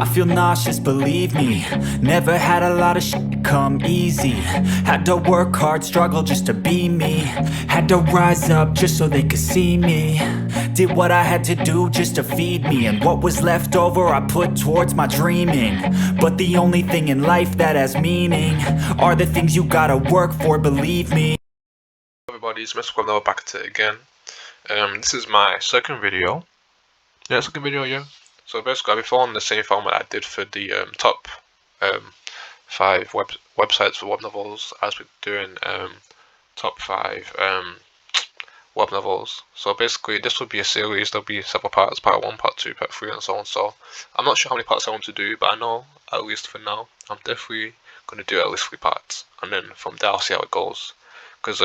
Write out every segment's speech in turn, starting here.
I feel nauseous, believe me. Never had a lot of shit come easy. Had to work hard, struggle just to be me. Had to rise up just so they could see me. Did what I had to do just to feed me. And what was left over I put towards my dreaming. But the only thing in life that has meaning are the things you gotta work for, believe me. Everybody, it's Mrwebnvel back at it again. This is my second video. Yeah, So basically, I'll be following the same format I did for the top 5 websites for web novels, as we're doing top 5 web novels. So basically, this will be a series. There'll be several parts: part 1, part 2, part 3, and so on. So I'm not sure how many parts I want to do, but I know at least for now, I'm definitely going to do at least 3 parts, and then from there I'll see how it goes. Because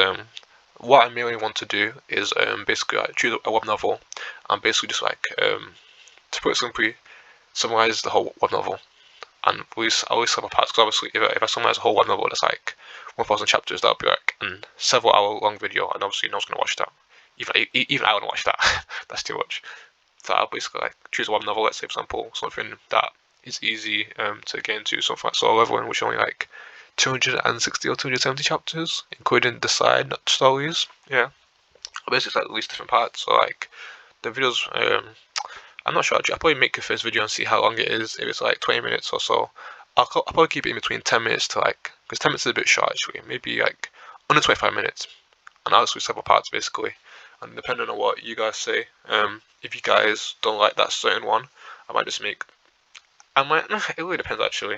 what I mainly want to do is basically like choose a web novel and basically just like to put it simply, summarize the whole web novel and release several parts. Because obviously, if I summarize the whole web novel, that's like 1,000 chapters. That'll be like a several hour long video, and obviously no one's gonna watch that. Even I wouldn't watch that. That's too much. So I'll basically like choose a web novel. Let's say, for example, something that is easy to get into, something like Solo Leveling, which only like 260 or 270 chapters, including the side stories. Yeah, basically it's like at least different parts. So like the videos, I'm not sure actually. I'll probably make the first video and see how long it is. If it's like 20 minutes or so, I'll probably keep it in between 10 minutes to like, because 10 minutes is a bit short actually. Maybe like under 25 minutes, and I'll just do several parts basically. And depending on what you guys say, if you guys don't like that certain one, I might just make. It really depends actually.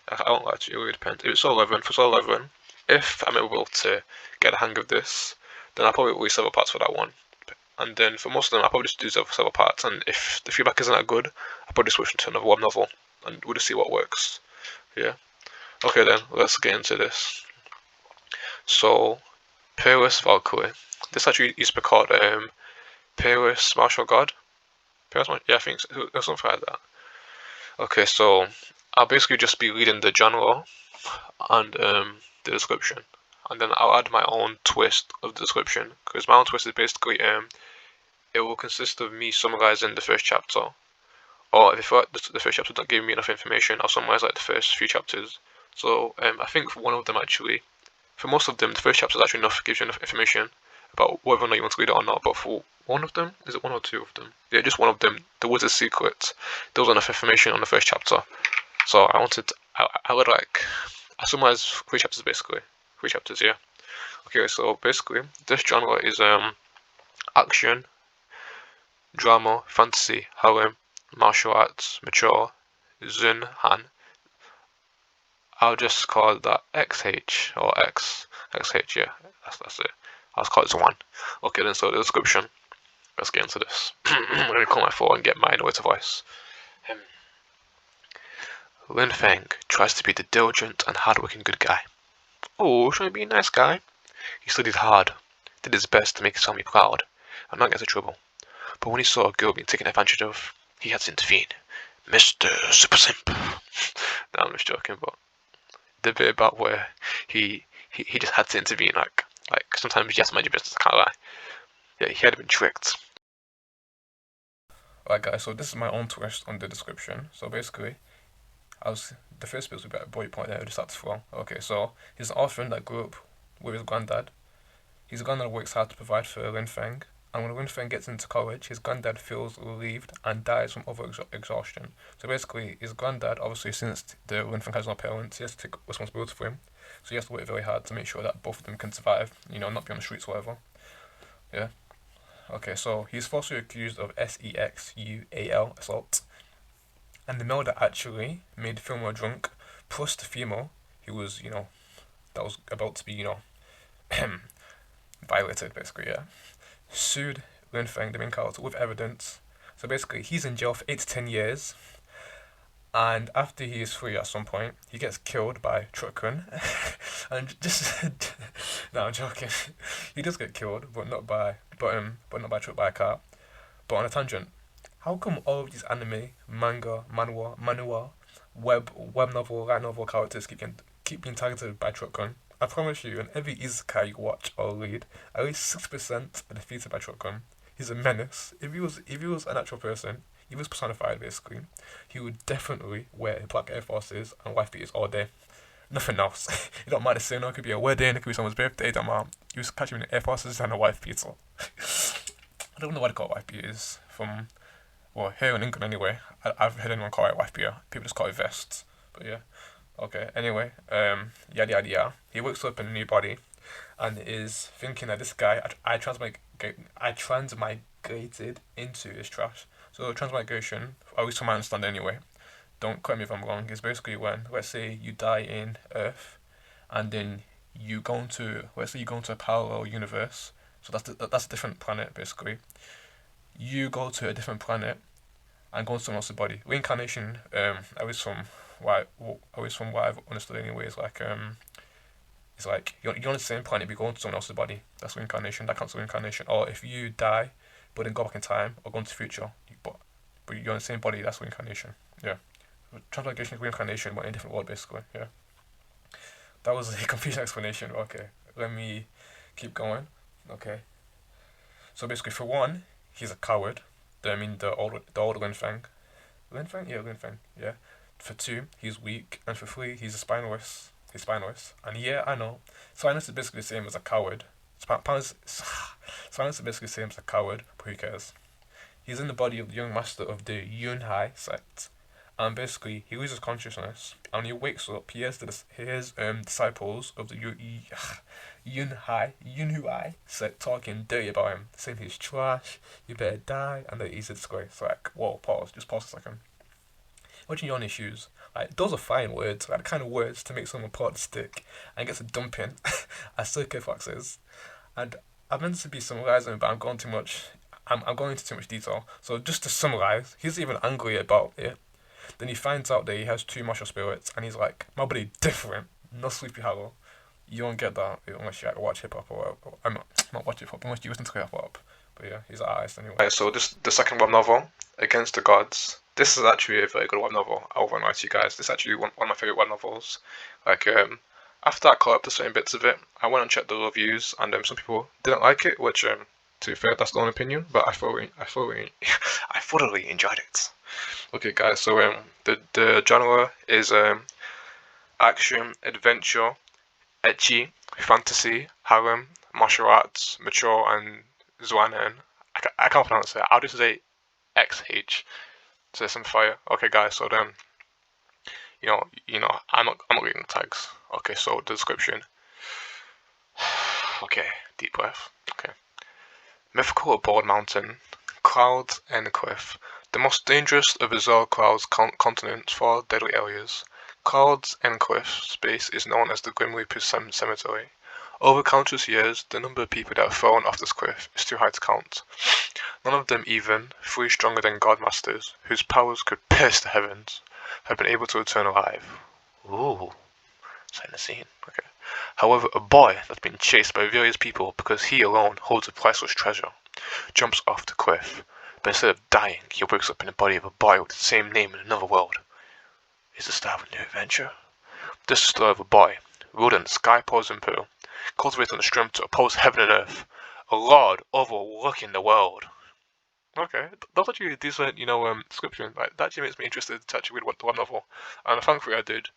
I won't lie to you, it really depends. If it's all 11, for all 11, if I'm able to get a hang of this, then I'll probably release several parts for that one. And then for most of them, I'll probably just do several parts. And if the feedback isn't that good, I'll probably switch into another web novel, and we'll just see what works. Yeah. Okay then, let's get into this. So, Perfunctory. This actually used to be called Paris Martial God. Yeah, I think so. There's something like that. Okay, so I'll basically just be reading the genre and the description, and then I'll add my own twist of the description, because my own twist is basically it will consist of me summarizing the first chapter, or if the first chapter don't give me enough information, I'll summarize like the first few chapters. So I think for one of them actually, for most of them, the first chapter is actually gives you enough information about whether or not you want to read it or not. But for one of them, is it one or two of them? Yeah, just one of them. There was a secret. There was enough information on the first chapter. So I would like, I summarize 3 chapters basically. 3 chapters, yeah. Okay, so basically, this genre is action, drama, fantasy, harem, martial arts, mature, Zun, Han. I'll just call that XH or XH, yeah, that's it. I'll just call it one. Okay, then so the description. Let's get into this. I'm gonna call my phone and get my noise voice. Lin Feng tries to be the diligent and hard-working good guy. Oh, trying to be a nice guy. He studied hard, did his best to make his family proud, and not get into trouble. But when he saw a girl being taken advantage of, he had to intervene. Mr. Super Simp. No, I'm just joking, but the bit about where he just had to intervene, like sometimes you have to mind your business, I can't lie. Yeah, he had been tricked. Alright guys, so this is my own twist on the description. So basically, the first bit was about a boy point there, just starts from. Okay, so he's an orphan that grew up with his granddad. His granddad works hard to provide for Lin Feng, and when Lin Feng gets into college, his granddad feels relieved and dies from exhaustion. So basically, his granddad, obviously since the Lin Feng has no parents, he has to take responsibility for him. So he has to work very hard to make sure that both of them can survive, not be on the streets or whatever. Yeah. Okay, so he's falsely accused of sexual assault. And the male that actually made the female drunk, plus the female who was, that was about to be, violated, basically, yeah, sued Lin Feng, the main character, with evidence. So basically, he's in jail for 8 to 10 years. And after he is free at some point, he gets killed by Truckun. And just no, I'm joking. He does get killed, but not by a car. But on a tangent, how come all of these anime, manga, manhwa, web novel, light novel characters keep being targeted by Truckun? I promise you, in every isekai you watch or read, at least 6% are defeated by Truckun. He's a menace. If he was an actual person, he was personified basically, he would definitely wear black Air Forces and wife beaters all day. Nothing else. It don't matter. It could be a wedding, it could be someone's birthday. It don't matter. You just catch him in the Air Forces and a wife beater. I don't know what they call wife beaters from, well, here in England anyway. I've heard anyone call it wife beater. People just call it vests. But yeah. Okay. Anyway, yada yada yada. He wakes up in a new body, and is thinking that this guy I transmigrated into his trash. So transmigration, at least from my understanding anyway, don't quote me if I'm wrong, is basically when, let's say you die in Earth, and then let's say you go into a parallel universe, so that's a different planet basically. You go to a different planet and go into someone else's body. Reincarnation, at least from what I've understood anyway, is like it's like you're on the same planet, but you go into someone else's body. That's reincarnation. That counts as reincarnation. Or if you die, but then go back in time or go into the future, but you're in the same body, that's reincarnation. Yeah. Transmigration is reincarnation, but in a different world, basically. Yeah. That was a confusing explanation. Okay, let me keep going. Okay. So basically, for one, he's a coward. The old Lin Fang. Lin Fang? Yeah, Lin Fang. Yeah. For two, he's weak, and for three, he's spineless. He's spineless, and yeah, I know. Spineless is basically the same as a coward. Spineless is basically the same as a coward, but who cares? He's in the body of the young master of the Yunhai sect. And basically, he loses consciousness, and when he wakes up, he hears disciples of the Yunhui sect talking dirty about him, saying he's trash, you better die, and that he's a disgrace. Like, whoa, just pause a second. Imagine you're on his shoes. Like, those are fine words, like the kind of words to make someone pull out the stick and gets a dumping, as Sir Fox is. And I'm meant to be summarising, but I'm going into too much detail. So just to summarise, he's even angry about it. Then he finds out that he has two martial spirits, and he's like, my body different, no Sleepy Hollow. You won't get that unless you like watch hip hop or whatever. I'm not watch hip hop unless you listen to hip hop. But yeah, he's an artist anyway. Right, so this the second web novel, Against the Gods. This is actually a very good web novel. I will advise you guys. This is actually one of my favorite web novels. Like after I caught up to certain bits of it, I went and checked the reviews, and some people didn't like it, which to be fair, that's their own opinion. But I thoroughly enjoyed it. Okay, guys. So the genre is action, adventure, ecchi, fantasy, harem, martial arts, mature, and zwanen. I can't pronounce it. I'll just say XH. So some fire. Okay, guys. So then, I'm not reading the tags. Okay, so the description. Okay, deep breath. Okay. Mythical abode mountain, clouds and cliff. The most dangerous of bizarre clouds continents for deadly areas. Clouds and cliff space is known as the Grim Reaper's Cemetery. Over countless years, the number of people that have fallen off this cliff is too high to count. None of them even, three stronger than Godmasters, whose powers could pierce the heavens, have been able to return alive. Ooh, setting the scene. Okay. However, a boy that's been chased by various people because he alone holds a priceless treasure, jumps off the cliff, but instead of dying, he wakes up in the body of a boy with the same name in another world. Is the start of a new adventure? This is the story of a boy, ruled in the sky poison pool, cultivated on the strength to oppose heaven and earth, a lord overlooking the world. Okay, that's actually a decent, description. Like, that actually makes me interested to actually read the web novel, and thankfully I did.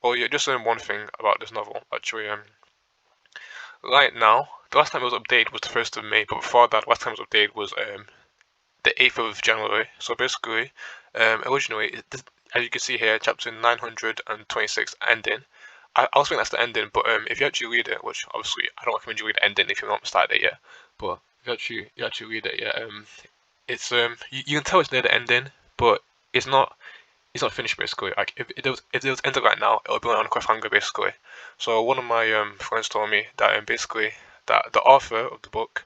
Well, yeah, just one thing about this novel, actually. Right now, the last time it was updated was the 1st of May, but before that, last time it was updated was the 8th of January. So basically, originally, as you can see here, chapter 926 ending. I was thinking that's the ending, but if you actually read it, which obviously I don't recommend you read the ending if you're not start it yet, but if you actually read it, yeah, it's you can tell it's near the ending, but it's not finished basically. Like if it was ended right now, it would be on a cliffhanger basically. So one of my friends told me that basically that the author of the book,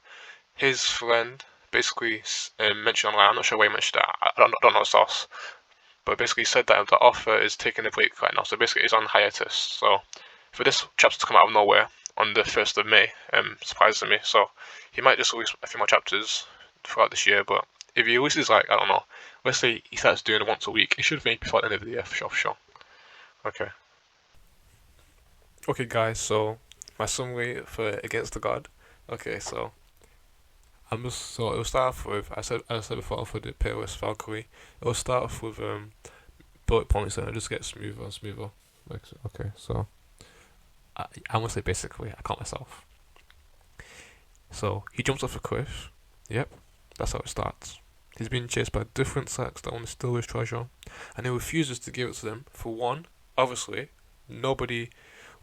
his friend basically mentioned online. I'm not sure why he mentioned that. I don't know the source, but basically said that the author is taking a break right now. So basically, it's on hiatus. So for this chapter to come out of nowhere on the 1st of May, surprises me. So he might just release a few more chapters throughout this year. But if he releases like, I don't know, let's say he starts doing it once a week, it should finish before the end of the year for sure. Okay. Okay, guys. So my summary for Against the God. Okay, so So it'll start off with, I said before for the playlist Valkyrie. It'll start off with bullet points and it'll just get smoother and smoother. Like, okay, so I want to say basically, I can't myself. So he jumps off a cliff. Yep, that's how it starts. He's being chased by different sects that want to steal his treasure, and he refuses to give it to them. For one, obviously, nobody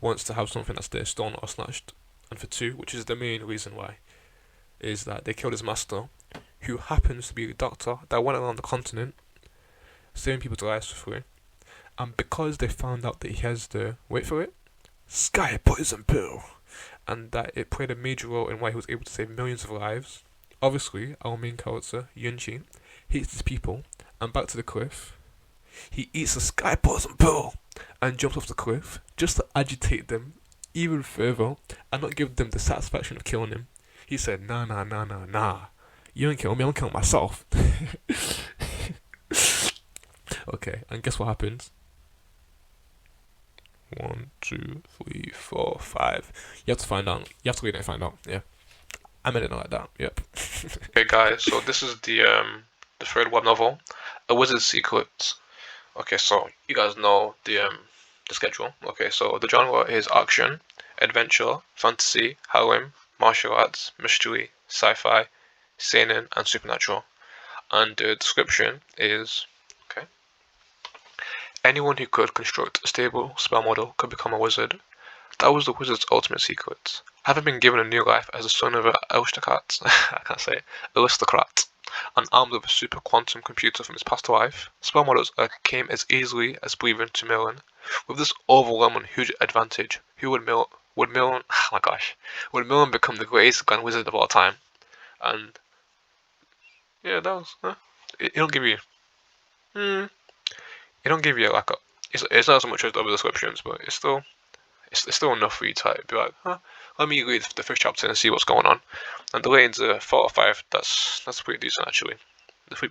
wants to have something that's there stolen or snatched. And for two, which is the main reason why, is that they killed his master, who happens to be the doctor that went around the continent, saving people's lives for free. And because they found out that he has the, wait for it, sky poison pill, and that it played a major role in why he was able to save millions of lives, obviously, our main character, Yunchi, hates his people, and back to the cliff, he eats a sky poison pill, and jumps off the cliff, just to agitate them even further, and not give them the satisfaction of killing him. He said, nah, you don't kill me, I'm killing myself. Okay, and guess what happens? 1, 2, 3, 4, 5. You have to find out. You have to read it and find out. Yeah, I made it like that. Yep. Okay, guys. So this is the third web novel, A Wizard's Secret. Okay, so you guys know the schedule. Okay, so the genre is action, adventure, fantasy, harem, martial arts, mystery, sci-fi, seinen, and supernatural. And the description is, okay, anyone who could construct a stable spell model could become a wizard. That was the wizard's ultimate secret. Having been given a new life as the son of an aristocrat, aristocrat, and armed with a super quantum computer from his past life, spell models came as easily as breathing to Merlin. With this overwhelming huge advantage, would Merlin, oh my gosh, would Merlin become the greatest grand wizard of all time? And yeah, that was, it don't give you, it don't give you like a, it's not so much as the other descriptions, but it's still enough for you to be like, let me read the first chapter and see what's going on. And the ratings are 4 or 5. That's pretty decent actually. The three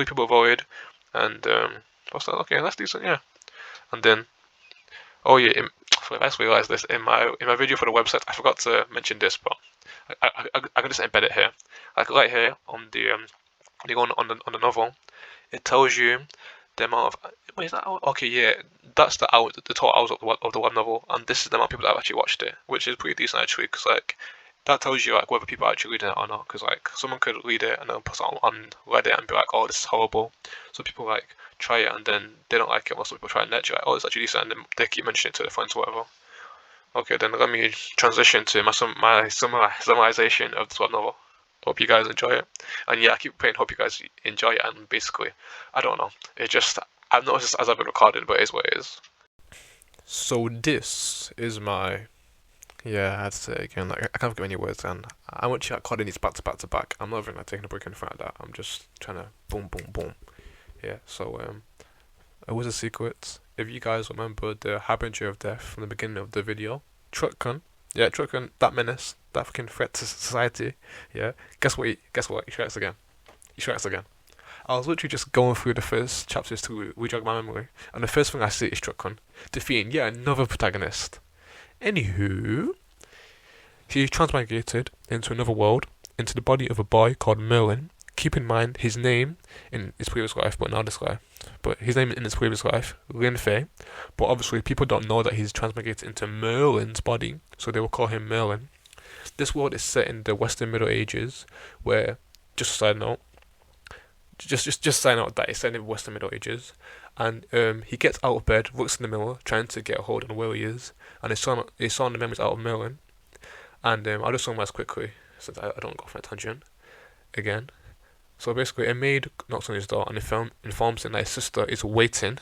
people voted, and what's that? Okay, that's decent, yeah. And then, oh yeah, I just realized this in my video for the website. I forgot to mention this, but I can just embed it here. Like right here on the when you go on the novel, it tells you the amount of, wait, is that hour? Okay, yeah, that's the hour, the total hours of the web novel, and this is the amount of people that have actually watched it, which is pretty decent actually, because like that tells you like whether people are actually reading it or not. Because like someone could read it and then post it on Reddit and be like, oh, this is horrible. So people like try it and then they don't like it. Most people try it and they're like, oh, it's actually decent, and then they keep mentioning it to their friends or whatever. Okay, then let me transition to my summarization of this web novel. Hope you guys enjoy it. And yeah, I keep saying hope you guys enjoy it, and basically, I don't know. It just, I've noticed this as I've been recording, but it is what it is. So this is my, yeah, I had to say it again, like I can't give any words, and I want you to recording these back to back to back. I'm not even like taking a break or anything like that. I'm just trying to boom, boom, boom. Yeah, so it was a secret. If you guys remember the harbinger of death from the beginning of the video, Truckun. Yeah, Truckun, that menace, that fucking threat to society. Yeah, guess what? He strikes again. I was literally just going through the first chapters to rejog my memory, and the first thing I see is Truckun defeating yet another protagonist. Anywho, he transmigrated into another world, into the body of a boy called Merlin. Keep in mind his name in his previous life, but not this life. But his name in his previous life, Lin Fei. But obviously, people don't know that he's transmigrated into Merlin's body, so they will call him Merlin. This world is set in the Western Middle Ages, where, just a side note, just side note that it's set in the Western Middle Ages, and he gets out of bed, looks in the mirror, trying to get a hold on where he is, and he's saw the memories out of Merlin. And I'll just summarize quickly, since I don't go off on a tangent again. So basically, a maid knocks on his door and informs him that his sister is waiting,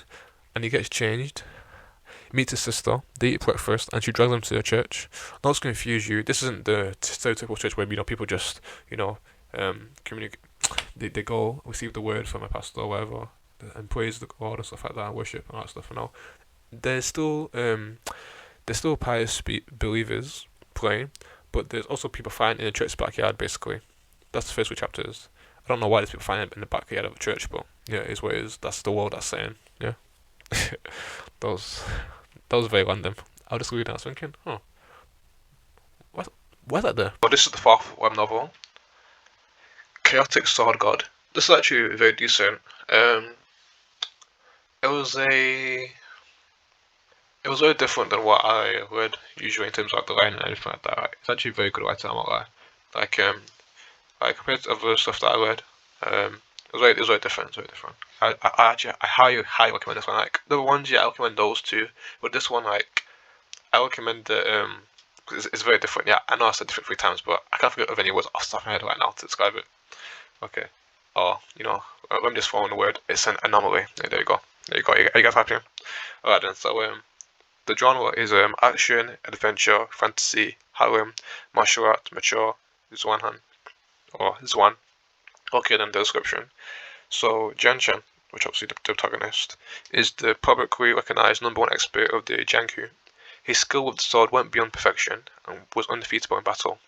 and he gets changed, meets his sister, they eat breakfast, and she drags him to the church. Not to confuse you, this isn't the stereotypical church where people just communicate. They go receive the word from a pastor or whatever, and praise the God and stuff like that, and worship and all that stuff. And all. There's still pious believers praying, but there's also people fighting in the church's backyard. Basically, that's the first 2 chapters. I don't know why there's people fighting in the backyard of a church, but yeah, it is what it is. That's the world that's saying. Yeah, that was very random. I was just reading, I was thinking, why's that there? Well, this is the 4th web novel. Chaotic Sword God. This is actually very decent. It was very different than what I read usually in terms of like, the writing and everything like that. Right? It's actually very good writing, I won't lie. Like compared to other stuff that I read, it was very different. It's very different. I highly recommend this one. Like the ones, yeah, I recommend those two. But this one, like, I recommend the it's very different. Yeah, I know I said different 3 times, but I can't think of any words off the top of my head right now to describe it. Okay. Or let me just throw in the word. It's an anomaly. Yeah, there you go. There you go. Are you guys happy? Alright then. So the genre is action, adventure, fantasy, harem, martial art, mature, Zwanhan, or Zwan. Okay, then the description. So Jianshan, which obviously the protagonist, is the publicly recognized #1 expert of the Jianghu. His skill with the sword went beyond perfection and was undefeatable in battle.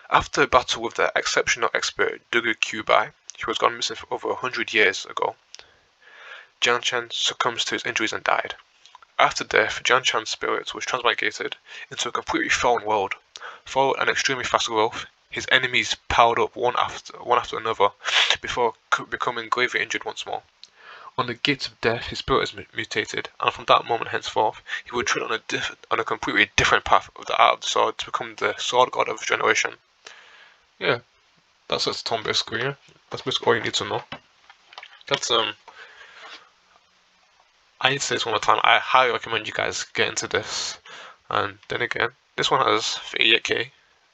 After a battle with the exceptional expert Dugu Kyubai, who was gone missing for over 100 years ago, Jianshan succumbs to his injuries and died. After death, Jianshan's spirit was transmigrated into a completely fallen world. Following an extremely fast growth, his enemies piled up one after another before becoming gravely injured once more. On the gates of death, his spirit is mutated, and from that moment henceforth, he would tread on a completely different path of the art of the sword to become the sword god of his generation. Yeah, that's a Tom basically. Yeah, that's basically all you need to know. That's I need to say this one more time. I highly recommend you guys get into this. And then again, this one has 38k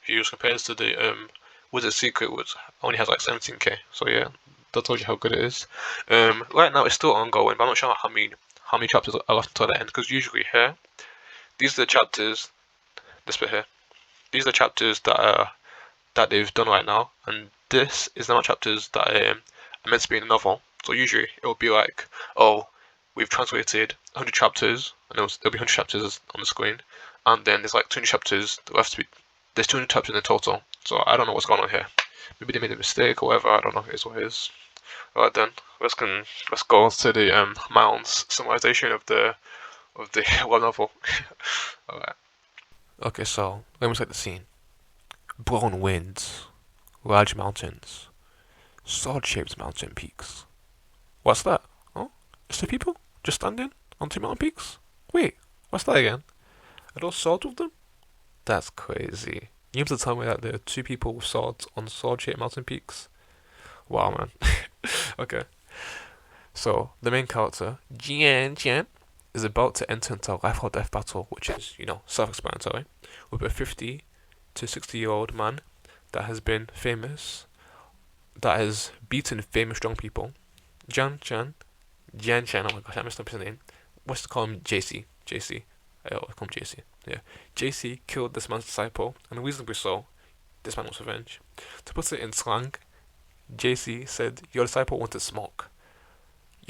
views compared to the Wizard Secret, which only has like 17k. So yeah, that tells you how good it is. Right now it's still ongoing, but I'm not sure how many chapters are left until the end. Because usually here, these are the chapters. This bit here. These are the chapters that they've done right now, and this is not chapters that are meant to be in the novel. So usually it will be like, oh, we've translated 100 chapters, and there'll be 100 chapters on the screen, and then there's like 200 chapters there's 200 chapters in total. So I don't know what's going on here. Maybe they made a mistake or whatever. I don't know. It is what it is. Alright then, let's go to the Mounds summarization of the web novel. Alright. Okay, so let me set the scene. Blown winds, large mountains, sword-shaped mountain peaks. What's that? Oh, it's the people just standing on 2 mountain peaks. Wait, what's that again? Are those swords with them? That's crazy. You have to tell me that there are 2 people with swords on sword-shaped mountain peaks? Wow, man. Okay. So, the main character, Jian, is about to enter into a life or death battle, which is, self-explanatory, with a 50 to 60-year-old man that has been famous, that has beaten famous strong people. Jianshan, oh my gosh, I messed up his name. What's to call him? JC. I always call him JC. Yeah. JC killed this man's disciple, and reasonably so. This man wants revenge. To put it in slang, JC said, your disciple wanted smoke.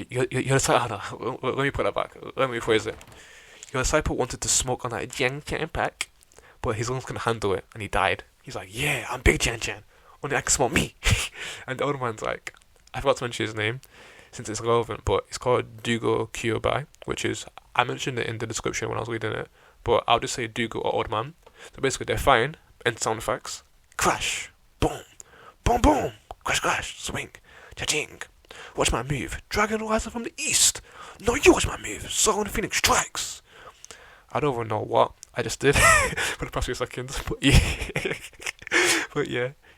Your disciple, let me put that back. Let me rephrase it. Your disciple wanted to smoke on that Jianshan pack, but his lungs couldn't handle it, and he died. He's like, yeah, I'm big Jianshan. Only I can smoke me. And the other man's like, I forgot to mention his name, since it's relevant, but it's called Dugo Kyubai, which is, I mentioned it in the description when I was reading it, but I'll just say Dugo or Old Man. So basically, they're fighting, and sound effects. Crash, boom, boom, boom, crash, crash, swing, cha-ching. Watch my move, Dragon Riser from the east. No, you watch my move, Soul and Phoenix strikes. I don't even know what I just did for the past few seconds, but yeah.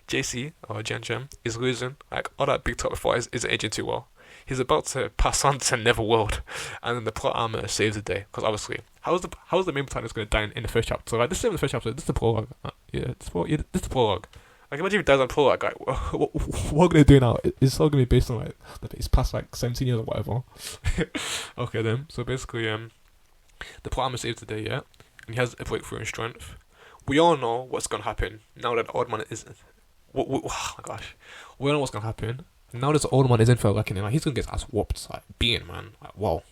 JC, or Jianshan, is losing. Like, all that big talk before isn't aging too well. He's about to pass on to Neverworld, and then the plot armor saves the day. Because obviously, how's the main protagonist going to die in the first chapter? Like, this is in the first chapter. This is the prologue. This is the prologue. Like, imagine if he dies on prologue. Like, what are we going to do now? It's all going to be based on like that he's past like 17 years or whatever. Okay then. So basically, the plot armor saves the day, yeah, and he has a breakthrough in strength. We all know what's going to happen now that the old man is. Oh my gosh, we all know what's going to happen. Now this old man is in for a reckoning. Like, he's gonna get his ass whooped, like being man. Like, whoa.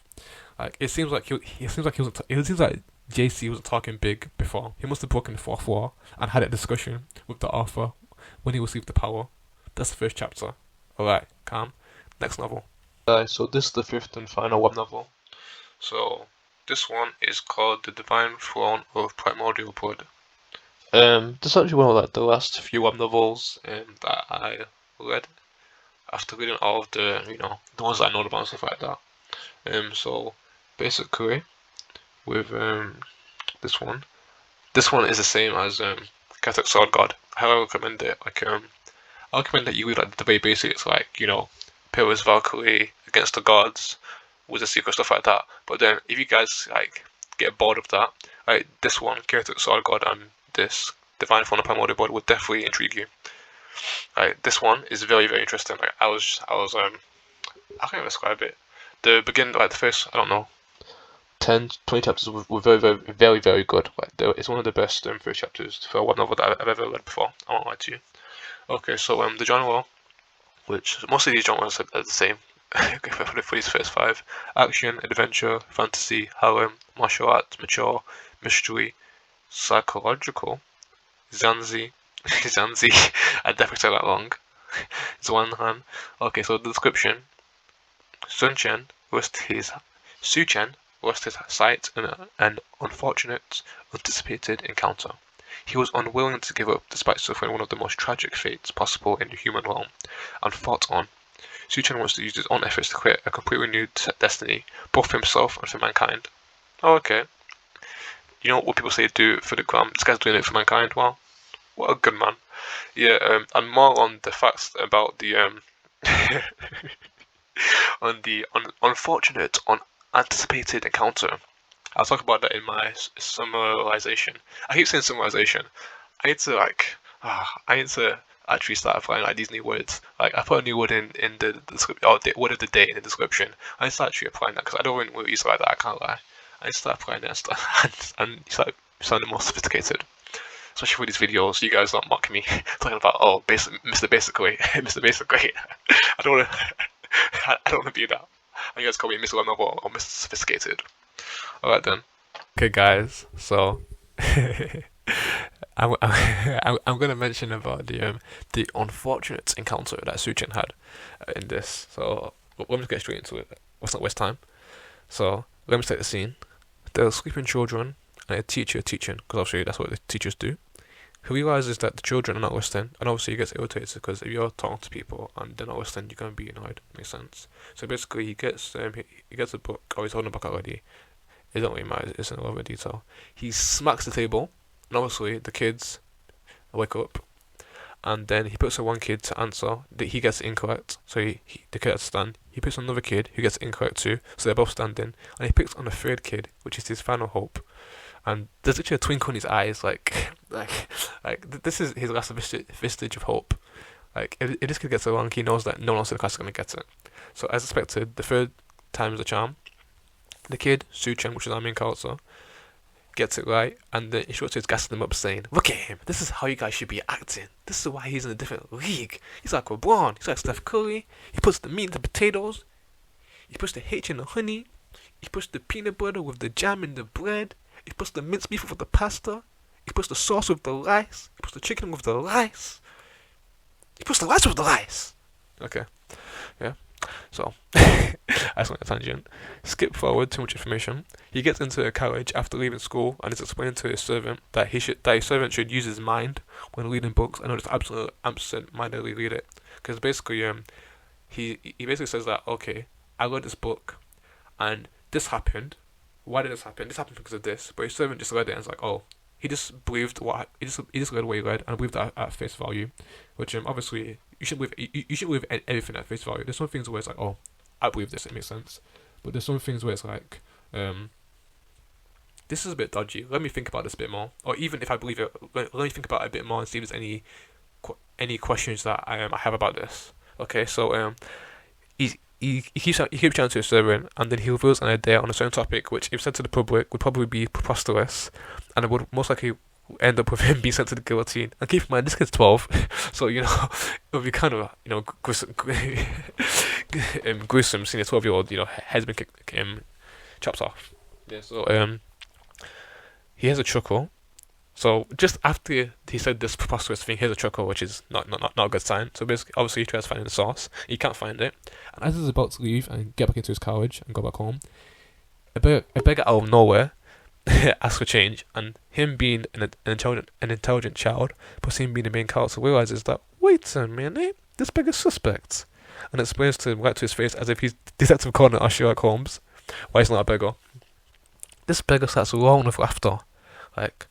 Like, it seems like JC was talking big before. He must have broken the 4th wall and had a discussion with the author when he received the power. That's the first chapter. Alright, calm. Next novel. So this is the 5th and final web novel. So this one is called The Divine Throne of Primordial Blood. This is actually one of like the last few web novels that I read after reading all of the, the ones that I know about and stuff like that. So basically, with this one is the same as Catholic Sword God. How I recommend it, I recommend that you read like the very basics, like Pillars, Valkyrie, Against the Gods, Wizard Secret, stuff like that. But then if you guys like get bored of that, like this one, Catholic Sword God, and this Divine Form of Primordial Body would definitely intrigue you. Like this one is very, very interesting. Like I can't even describe it. The beginning, like the first, I don't know, 10, 20 chapters were very, very, very, very good. Like it's one of the best first chapters for one novel that I've ever read before. I won't lie to you. Okay, so the genre, which most of these genres are the same for these first 5: action, adventure, fantasy, harem, martial arts, mature, mystery, psychological, Zanzi, I definitely said that wrong. Zwanhan. Okay, so the description: Su Chen lost his sight in an unfortunate, anticipated encounter. He was unwilling to give up despite suffering one of the most tragic fates possible in the human realm, and fought on. Su Chen wants to use his own efforts to create a completely new destiny, both for himself and for mankind. Oh, okay. You know what people say do for the gram? This guy's doing it for mankind. Wow, what a good man. Yeah, and more on the facts about the on the unfortunate, unanticipated encounter. I'll talk about that in my summarization. I keep saying summarization. I need to actually start applying like these new words. Like I put a new word in the description, or the word of the day in the description. I need to start actually applying that because I don't really use it like that. I can't lie. I need to start applying that and start sounding more sophisticated. Especially for these videos, you guys don't mock me talking about Mr. Basically, Mr. Basically. I don't want to. I don't want to be that. And you guys call me Mr. Webnvel or Mr. Sophisticated. Alright then. Okay, guys. So I'm gonna mention about the unfortunate encounter that Su Chen had in this. So let me just get straight into it. Let's not waste time. So let me set the scene. There are sleeping children and a teacher teaching, because obviously that's what the teachers do. He realizes that the children are not listening, and obviously he gets irritated because if you're talking to people and they're not listening, you're gonna be annoyed. Makes sense. So basically, he gets a book, or he's holding a book already. It don't really matter. It's in a lot of detail. He smacks the table, and obviously the kids wake up, and then he puts one kid to answer. He gets it incorrect, so the kid has to stand. He picks another kid who gets it incorrect too, so they're both standing, and he picks on a third kid, which is his final hope. And there's literally a twinkle in his eyes, like this is his last vestige of hope. Like if this kid gets it wrong, he knows that no one else in the class is gonna get it. So as expected, the third time is a charm. The kid, Su Chen, which is our main character, gets it right, and the instructor is gassing him up, saying, "Look at him! This is how you guys should be acting. This is why he's in a different league. He's like LeBron. He's like Steph Curry. He puts the meat in the potatoes. He puts the H in the honey. He puts the peanut butter with the jam in the bread. He puts the minced beef with the pasta. He puts the sauce with the rice. He puts the chicken with the rice. He puts the rice with the rice." Okay, yeah. So, that's not a tangent. Skip forward, too much information. He gets into a carriage after leaving school and is explaining to his servant that his servant should use his mind when reading books and not just absolutely absent-mindedly read it. Because basically, he basically says that, okay, I read this book and this happened. Why did this happen? This happened because of this. But his servant just read it and it's like, oh, he just believed he just read what he read and believed that at face value, which obviously you shouldn't believe everything at face value. There's some things where it's like, oh, I believe this, it makes sense, but there's some things where it's like, this is a bit dodgy. Let me think about this a bit more, or even if I believe it, let me think about it a bit more and see if there's any questions that I have about this. Okay, so he keeps chatting to his servant, and then he reveals an idea on a certain topic, which, if sent to the public, would probably be preposterous, and it would most likely end up with him being sent to the guillotine. And keep in mind, this kid's 12, so it would be kind of gruesome seeing a 12-year-old head's been chopped off. Yeah. So he has a chuckle. So just after he said this preposterous thing, here's a chuckle, which is not a good sign. So basically, obviously, he tries to find the source. He can't find it, and as he's about to leave and get back into his carriage and go back home, a beggar out of nowhere asks for change, and him being an intelligent child, plus him being the main character, realizes that, wait a minute, this beggar's suspect, and explains to him right to his face as if he's Detective Conan or Sherlock Holmes why he's not a beggar. This beggar starts roaring with laughter, like,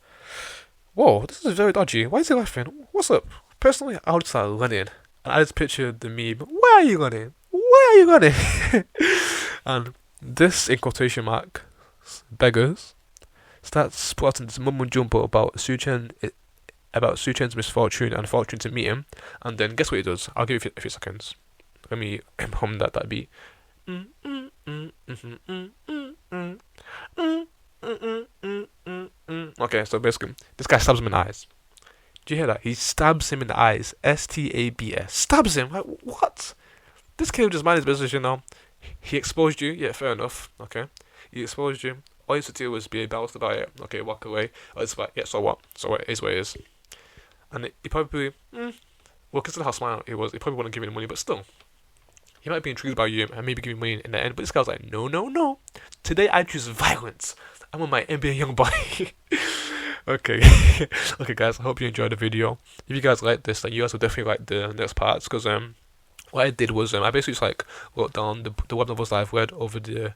whoa, this is very dodgy. Why is he laughing? What's up? Personally, I would start running. And I just pictured the meme, where are you running? Where are you running? And this, in quotation mark, beggars, starts spouting this mumbo jumbo about Su-chen's misfortune and fortune to meet him. And then guess what he does? I'll give you a few seconds. Let me hum that beat. Okay, so basically, this guy stabs him in the eyes. Do you hear that? He stabs him in the eyes. STABS. Stabs him. Like, what? This kid just mind his business, you know. He exposed you. Yeah, fair enough. Okay. He exposed you. All you have to do was be embarrassed about it. Okay, walk away. Or it's like, yeah, so what? So what? It is what it is. And he probably, well, consider how smart he was. He probably wouldn't give you the money, but still. He might be intrigued by you and maybe give you money in the end. But this guy was like, no. Today I choose violence. I'm on my NBA young boy. Okay. Okay, guys, I hope you enjoyed the video. If you guys like this, then you guys will definitely like the next parts, because what I did was I basically just like wrote down the web novels that I've read over the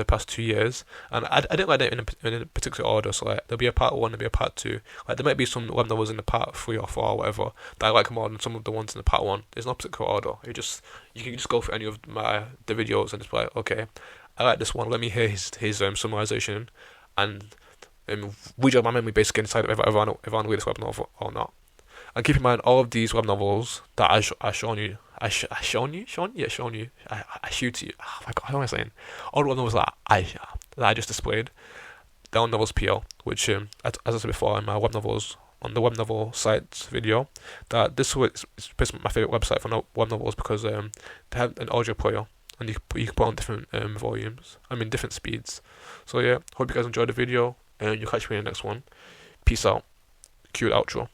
past 2 years, and I didn't write them in a particular order. So like there'll be a part 1, there'll be a part 2. Like there might be some web novels in the part 3 or 4 or whatever that I like more than some of the ones in the part 1. There's no particular order. You can just go for any of the videos and just be like, okay, I like this one. Let me hear his summarization, and we my memory basically decide if I want to read this web novel or not. And keep in mind, all of these web novels that I shown you. I shoot you. Oh my god, what am I saying? All the web novels that I just displayed, they're on Novels PL, which as I said before in my web novels on the web novel sites video, that this is basically my favorite website for web novels, because they have an audio player and you can put on different volumes. Different speeds. So yeah, hope you guys enjoyed the video, and you'll catch me in the next one. Peace out. Cue the outro.